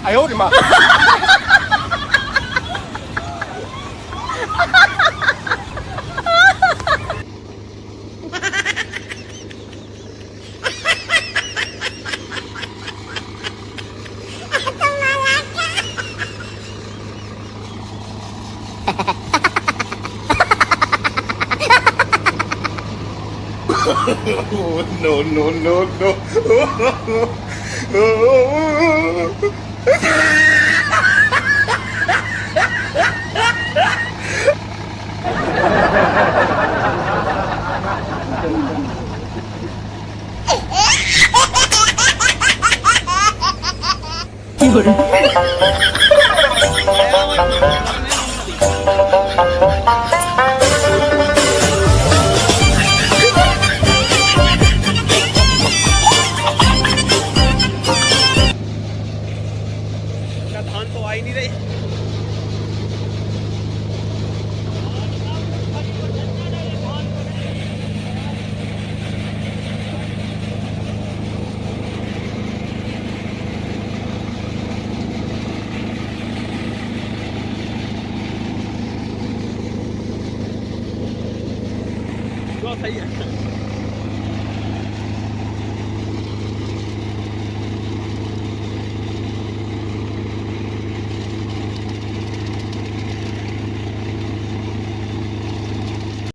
哎呦我的妈！No no no no！有人。धान तो आ ही नहीं रही जो सही है